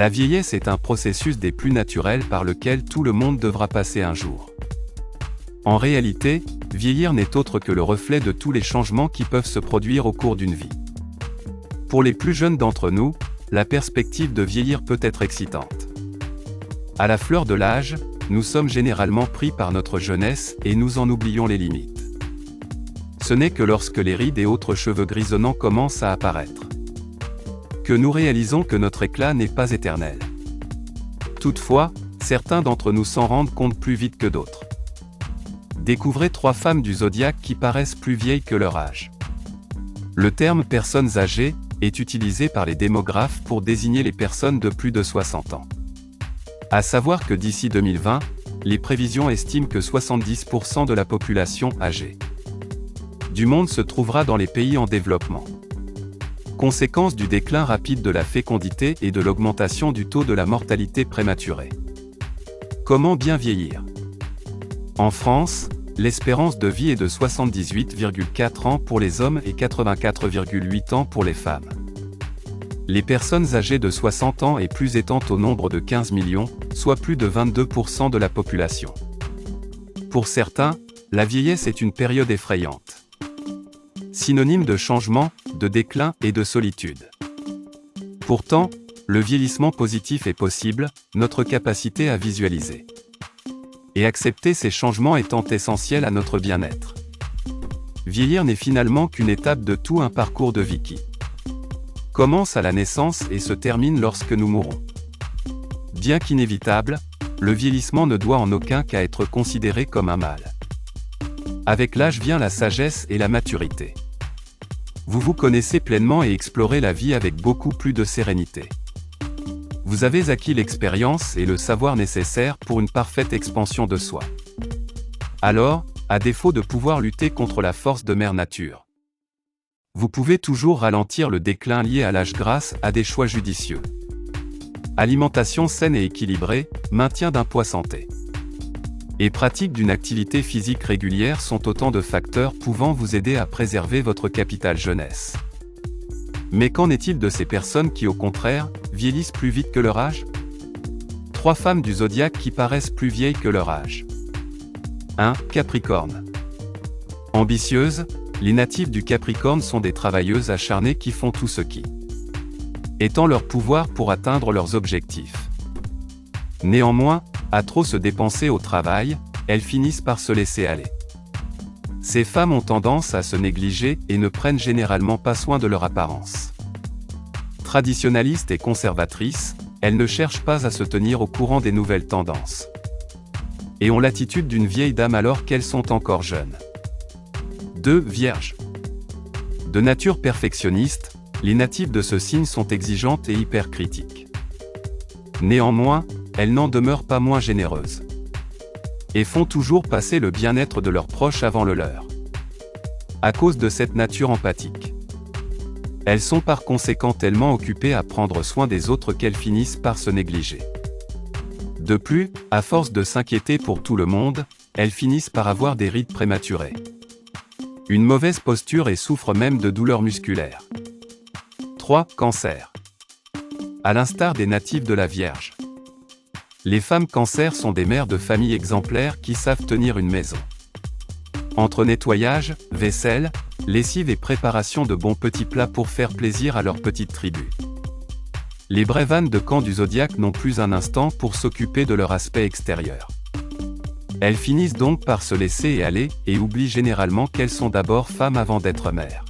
La vieillesse est un processus des plus naturels par lequel tout le monde devra passer un jour. En réalité, vieillir n'est autre que le reflet de tous les changements qui peuvent se produire au cours d'une vie. Pour les plus jeunes d'entre nous, la perspective de vieillir peut être excitante. À la fleur de l'âge, nous sommes généralement pris par notre jeunesse et nous en oublions les limites. Ce n'est que lorsque les rides et autres cheveux grisonnants commencent à apparaître que nous réalisons que notre éclat n'est pas éternel. Toutefois, certains d'entre nous s'en rendent compte plus vite que d'autres. Découvrez 3 femmes du zodiaque qui paraissent plus vieilles que leur âge. Le terme « personnes âgées » est utilisé par les démographes pour désigner les personnes de plus de 60 ans. À savoir que d'ici 2020, les prévisions estiment que 70% de la population âgée du monde se trouvera dans les pays en développement. Conséquence du déclin rapide de la fécondité et de l'augmentation du taux de la mortalité prématurée. Comment bien vieillir? En France, l'espérance de vie est de 78,4 ans pour les hommes et 84,8 ans pour les femmes. Les personnes âgées de 60 ans et plus étant au nombre de 15 millions, soit plus de 22% de la population. Pour certains, la vieillesse est une période effrayante. Synonyme de changement, de déclin et de solitude. Pourtant, le vieillissement positif est possible, notre capacité à visualiser et accepter ces changements étant essentiel à notre bien-être. Vieillir n'est finalement qu'une étape de tout un parcours de vie qui commence à la naissance et se termine lorsque nous mourrons. Bien qu'inévitable, le vieillissement ne doit en aucun cas être considéré comme un mal. Avec l'âge vient la sagesse et la maturité. Vous vous connaissez pleinement et explorez la vie avec beaucoup plus de sérénité. Vous avez acquis l'expérience et le savoir nécessaires pour une parfaite expansion de soi. Alors, à défaut de pouvoir lutter contre la force de Mère Nature, vous pouvez toujours ralentir le déclin lié à l'âge grâce à des choix judicieux. Alimentation saine et équilibrée, maintien d'un poids santé et pratique d'une activité physique régulière sont autant de facteurs pouvant vous aider à préserver votre capital jeunesse. Mais qu'en est-il de ces personnes qui, au contraire, vieillissent plus vite que leur âge? 3 femmes du zodiaque qui paraissent plus vieilles que leur âge. 1. Capricorne. Ambitieuses, les natifs du Capricorne sont des travailleuses acharnées qui font tout ce qui est en leur pouvoir pour atteindre leurs objectifs. Néanmoins, à trop se dépenser au travail, elles finissent par se laisser aller. Ces femmes ont tendance à se négliger et ne prennent généralement pas soin de leur apparence. Traditionnalistes et conservatrices, elles ne cherchent pas à se tenir au courant des nouvelles tendances et ont l'attitude d'une vieille dame alors qu'elles sont encore jeunes. 2. Vierge. De nature perfectionniste, les natifs de ce signe sont exigeantes et hypercritiques. Néanmoins, elles n'en demeurent pas moins généreuses et font toujours passer le bien-être de leurs proches avant le leur. À cause de cette nature empathique, elles sont par conséquent tellement occupées à prendre soin des autres qu'elles finissent par se négliger. De plus, à force de s'inquiéter pour tout le monde, elles finissent par avoir des rides prématurées, une mauvaise posture et souffrent même de douleurs musculaires. 3. Cancer. À l'instar des natifs de la Vierge, les femmes Cancer sont des mères de famille exemplaires qui savent tenir une maison. Entre nettoyage, vaisselle, lessive et préparation de bons petits plats pour faire plaisir à leur petite tribu, les brèvanes de camp du zodiaque n'ont plus un instant pour s'occuper de leur aspect extérieur. Elles finissent donc par se laisser aller et oublient généralement qu'elles sont d'abord femmes avant d'être mères.